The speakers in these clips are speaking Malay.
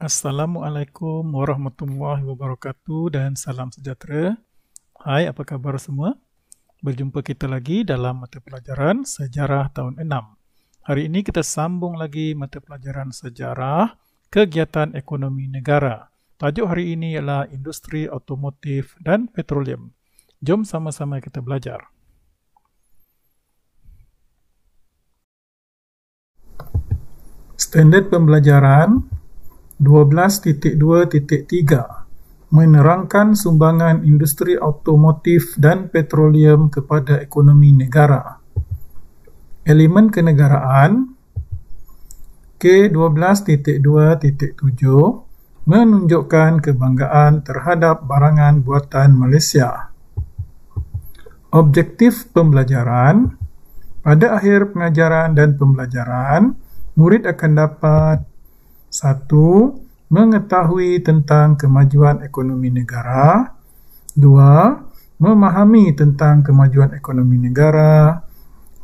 Assalamualaikum warahmatullahi wabarakatuh dan salam sejahtera. Hai, apa kabar semua? Berjumpa kita lagi dalam mata pelajaran Sejarah tahun 6. Hari ini kita sambung lagi mata pelajaran Sejarah Kegiatan Ekonomi Negara. Tajuk hari ini ialah Industri Otomotif dan Petroleum. Jom sama-sama kita belajar. Standard pembelajaran 12.2.3 menerangkan sumbangan industri otomotif dan petroleum kepada ekonomi negara. Elemen kenegaraan K12.2.7 menunjukkan kebanggaan terhadap barangan buatan Malaysia. Objektif pembelajaran. Pada akhir pengajaran dan pembelajaran, murid akan dapat 1. Mengetahui tentang kemajuan ekonomi negara. 2. Memahami tentang kemajuan ekonomi negara.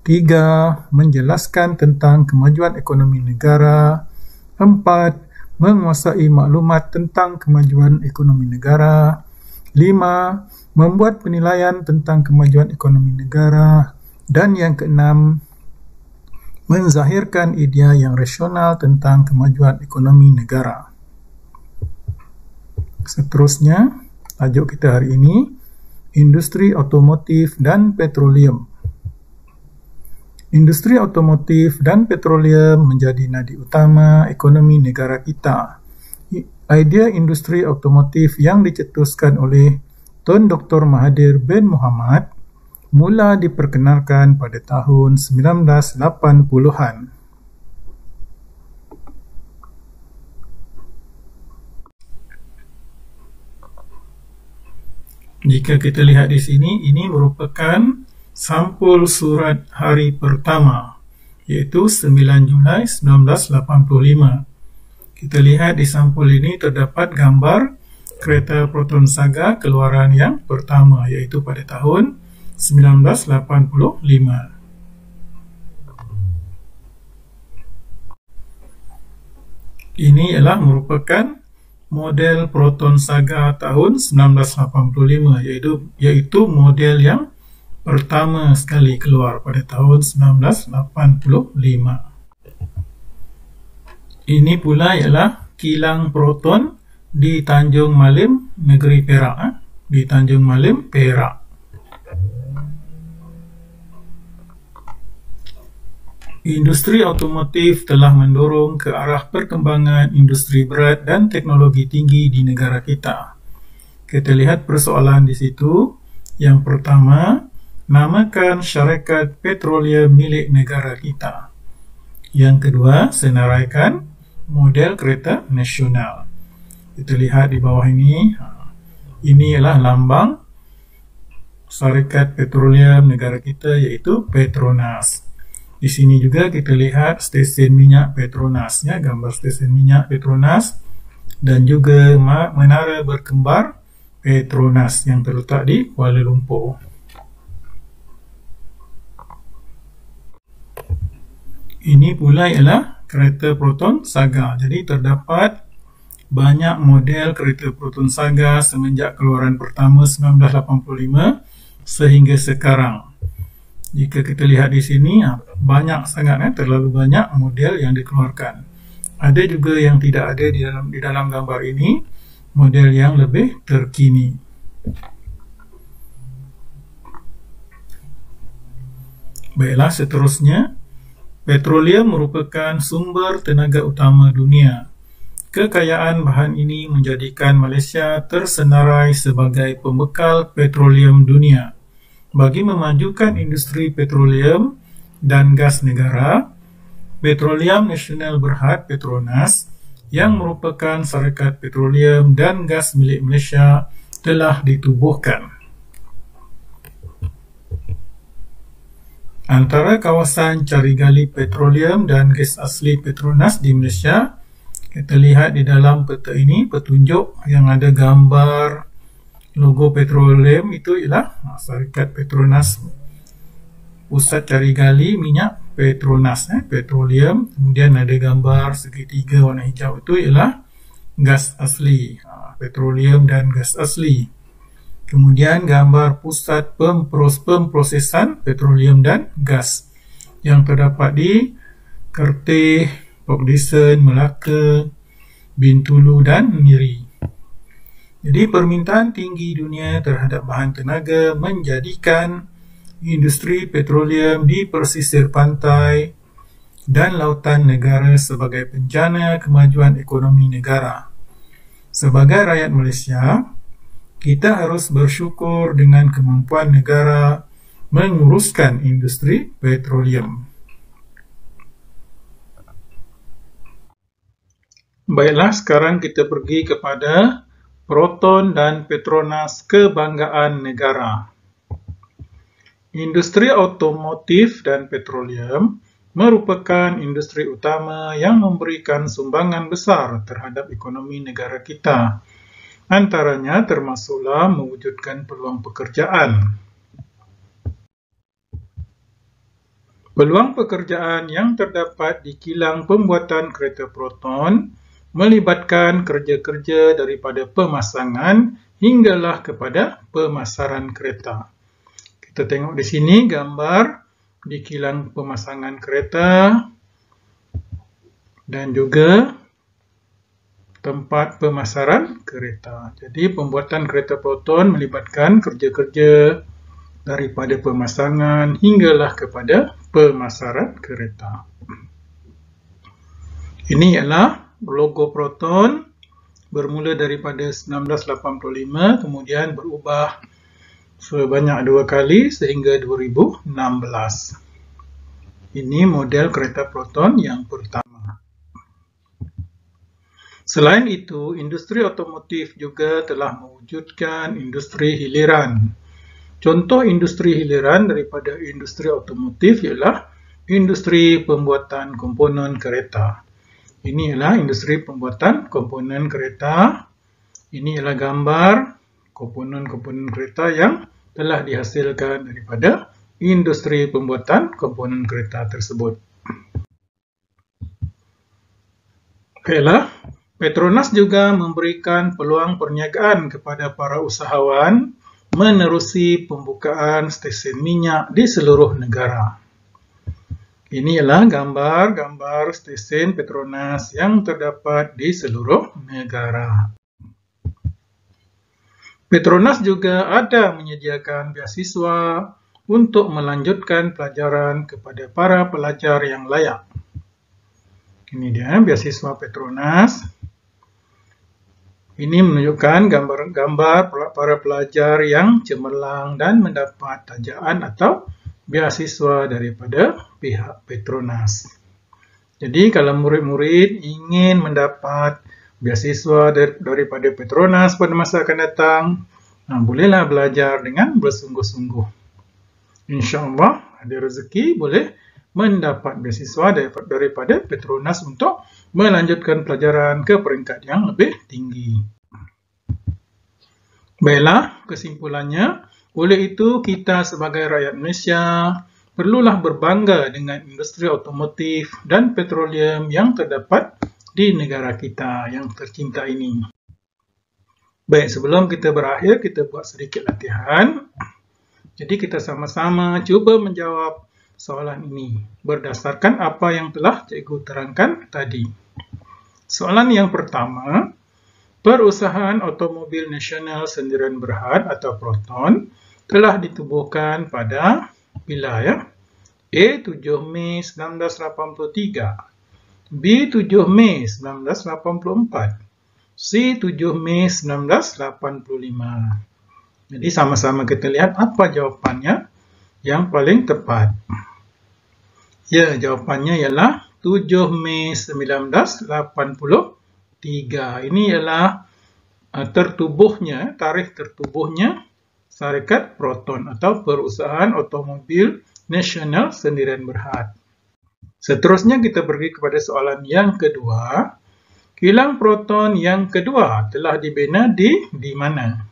3. Menjelaskan tentang kemajuan ekonomi negara. 4. Menguasai maklumat tentang kemajuan ekonomi negara. 5. Membuat penilaian tentang kemajuan ekonomi negara. Dan yang keenam, menzahirkan idea yang rasional tentang kemajuan ekonomi negara. Seterusnya, tajuk kita hari ini, Industri Otomotif dan Petroleum. Industri otomotif dan petroleum menjadi nadi utama ekonomi negara kita. Idea industri otomotif yang dicetuskan oleh Tun Dr. Mahathir bin Mohamad mula diperkenalkan pada tahun 1980-an. Jika kita lihat di sini, ini merupakan sampul surat hari pertama, yaitu 9 Julai 1985. Kita lihat di sampul ini terdapat gambar kereta Proton Saga keluaran yang pertama, yaitu pada tahun 1985. Ini ialah merupakan model Proton Saga tahun 1985, yaitu model yang pertama sekali keluar pada tahun 1985. Ini pula ialah kilang proton di Tanjung Malim, negeri Perak. Di Tanjung Malim, Perak. Industri otomotif telah mendorong ke arah perkembangan industri berat dan teknologi tinggi di negara kita. Kita lihat persoalan di situ. Yang pertama, namakan syarikat petroleum milik negara kita. Yang kedua, senaraikan model kereta nasional. Kita lihat di bawah ini. Ini ialah lambang syarikat petroleum negara kita, yaitu Petronas. Di sini juga kita lihat stesen minyak Petronas, ya, gambar stesen minyak Petronas, dan juga menara berkembar Petronas yang terletak di Kuala Lumpur. Ini pula ialah kereta Proton Saga. Jadi terdapat banyak model kereta Proton Saga semenjak keluaran pertama 1985 sehingga sekarang. Jika kita lihat di sini, banyak sangat, terlalu banyak model yang dikeluarkan. Ada juga yang tidak ada di dalam gambar ini, model yang lebih terkini. Baiklah, seterusnya, petroleum merupakan sumber tenaga utama dunia. Kekayaan bahan ini menjadikan Malaysia tersenarai sebagai pembekal petroleum dunia. Bagi memajukan industri petroleum dan gas negara, Petroleum Nasional Berhad Petronas yang merupakan syarikat petroleum dan gas milik Malaysia telah ditubuhkan. Antara kawasan cari gali petroleum dan gas asli Petronas di Malaysia, kita lihat di dalam peta ini petunjuk yang ada gambar logo petroleum, itu ialah syarikat Petronas, pusat cari gali minyak Petronas, petroleum. Kemudian ada gambar segitiga warna hijau, itu ialah gas asli, petroleum dan gas asli. Kemudian gambar pusat pemprosesan petroleum dan gas yang terdapat di Kerteh, Port Dickson, Melaka, Bintulu dan Miri. Jadi permintaan tinggi dunia terhadap bahan tenaga menjadikan industri petroleum di pesisir pantai dan lautan negara sebagai bencana kemajuan ekonomi negara. Sebagai rakyat Malaysia, kita harus bersyukur dengan kemampuan negara menguruskan industri petroleum. Baiklah, sekarang kita pergi kepada Proton dan Petronas kebanggaan negara. Industri otomotif dan petroleum merupakan industri utama yang memberikan sumbangan besar terhadap ekonomi negara kita. Antaranya termasuklah mewujudkan peluang pekerjaan. Peluang pekerjaan yang terdapat di kilang pembuatan kereta proton melibatkan kerja-kerja daripada pemasangan hinggalah kepada pemasaran kereta. Kita tengok di sini gambar di kilang pemasangan kereta dan juga tempat pemasaran kereta. Jadi pembuatan kereta proton melibatkan kerja-kerja daripada pemasangan hinggalah kepada pemasaran kereta. Ini ialah logo Proton bermula daripada 1985, kemudian berubah sebanyak 2 kali sehingga 2016. Ini model kereta Proton yang pertama. Selain itu, industri otomotif juga telah mewujudkan industri hiliran. Contoh industri hiliran daripada industri otomotif ialah industri pembuatan komponen kereta. Ini ialah industri pembuatan komponen kereta. Ini ialah gambar komponen-komponen kereta yang telah dihasilkan daripada industri pembuatan komponen kereta tersebut. Baiklah, Petronas juga memberikan peluang perniagaan kepada para usahawan menerusi pembukaan stesen minyak di seluruh negara. Ini ialah gambar-gambar stesen Petronas yang terdapat di seluruh negara. Petronas juga ada menyediakan beasiswa untuk melanjutkan pelajaran kepada para pelajar yang layak. Ini dia beasiswa Petronas. Ini menunjukkan gambar-gambar para pelajar yang cemerlang dan mendapat tajaan atau beasiswa daripada pihak Petronas. Jadi kalau murid-murid ingin mendapat beasiswa daripada Petronas pada masa akan datang, bolehlah belajar dengan bersungguh-sungguh. InsyaAllah ada rezeki boleh mendapat beasiswa daripada Petronas untuk melanjutkan pelajaran ke peringkat yang lebih tinggi. Baiklah, kesimpulannya, oleh itu kita sebagai rakyat Malaysia perlulah berbangga dengan industri otomotif dan petroleum yang terdapat di negara kita yang tercinta ini. Baik, sebelum kita berakhir, kita buat sedikit latihan. Jadi kita sama-sama cuba menjawab soalan ini berdasarkan apa yang telah cikgu terangkan tadi. Soalan yang pertama, Perusahaan Automobil Nasional Sendirian Berhad atau Proton telah ditubuhkan pada bila ya? A. 7 Mei 1983, B. 7 Mei 1984, C. 7 Mei 1985. Jadi sama-sama kita lihat apa jawapannya yang paling tepat. Ya, jawapannya ialah 7 Mei 1983. Ini ialah tarikh tertubuhnya Syarikat Proton atau Perusahaan Automobil Nasional Sendirian Berhad. Seterusnya kita pergi kepada soalan yang kedua. Kilang proton yang kedua telah dibina di mana?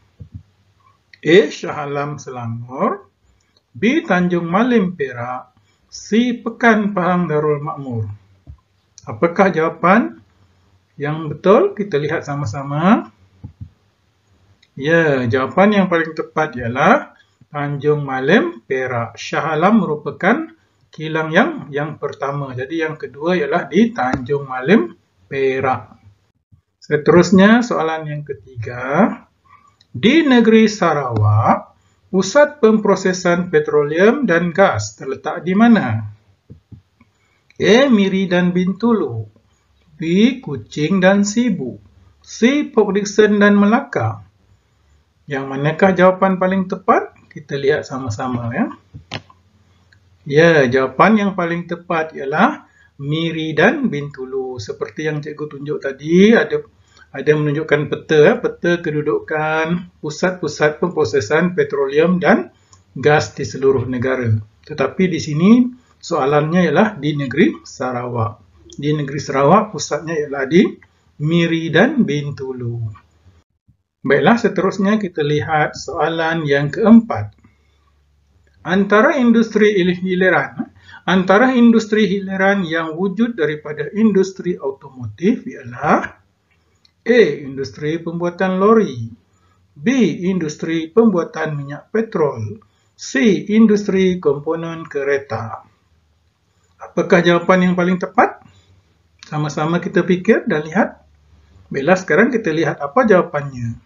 A. Shah Alam Selangor, B. Tanjung Malim Perak, C. Pekan Pahang Darul Makmur. Apakah jawapan Yang betul kita lihat sama-sama. Ya, jawapan yang paling tepat ialah Tanjung Malim, Perak. Shah Alam merupakan kilang yang pertama. Jadi yang kedua ialah di Tanjung Malim, Perak. Seterusnya soalan yang ketiga. Di negeri Sarawak, pusat pemprosesan petroleum dan gas terletak di mana? A. Miri dan Bintulu, B. Kuching dan Sibu, C. Port Dickson dan Melaka. Yang manakah jawapan paling tepat? Kita lihat sama-sama ya. Ya, jawapan yang paling tepat ialah Miri dan Bintulu. Seperti yang cikgu tunjuk tadi, ada menunjukkan peta, peta kedudukan pusat-pusat pemprosesan petroleum dan gas di seluruh negara. Tetapi di sini soalannya ialah di negeri Sarawak. Di negeri Sarawak pusatnya ialah di Miri dan Bintulu. Baiklah, seterusnya kita lihat soalan yang keempat. Antara industri hiliran yang wujud daripada industri automotif ialah A. Industri pembuatan lori, B. Industri pembuatan minyak petrol, C. Industri komponen kereta. Apakah jawapan yang paling tepat? Sama-sama kita fikir dan lihat. Baiklah, sekarang kita lihat apa jawapannya.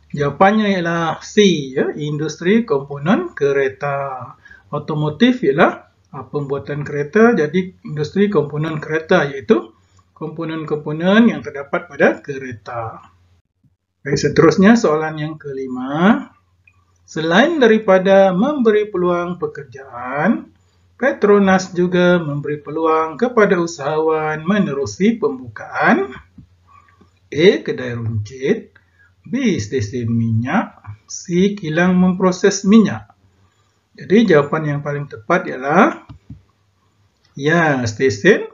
Jawapannya ialah C, ya, industri komponen kereta. Otomotif ialah pembuatan kereta, jadi industri komponen kereta iaitu komponen-komponen yang terdapat pada kereta. Baik, seterusnya soalan yang kelima. Selain daripada memberi peluang pekerjaan, Petronas juga memberi peluang kepada usahawan menerusi pembukaan A. Kedai runcit, B. Stesen minyak, C. Kilang memproses minyak. Jadi jawapan yang paling tepat ialah ya, stesen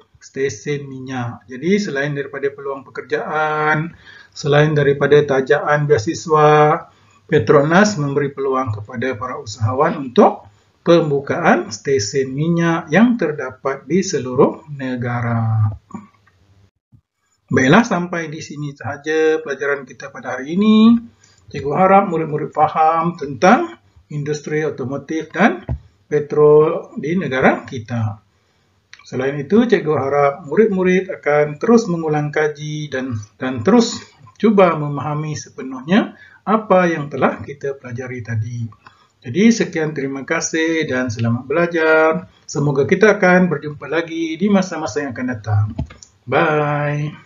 minyak. Jadi selain daripada peluang pekerjaan, selain daripada tajaan beasiswa, Petronas memberi peluang kepada para usahawan untuk pembukaan stesen minyak yang terdapat di seluruh negara. Baiklah, sampai di sini sahaja pelajaran kita pada hari ini. Cikgu harap murid-murid faham tentang industri otomotif dan petrol di negara kita. Selain itu, cikgu harap murid-murid akan terus mengulang kaji dan terus cuba memahami sepenuhnya apa yang telah kita pelajari tadi. Jadi, sekian terima kasih dan selamat belajar. Semoga kita akan berjumpa lagi di masa-masa yang akan datang. Bye.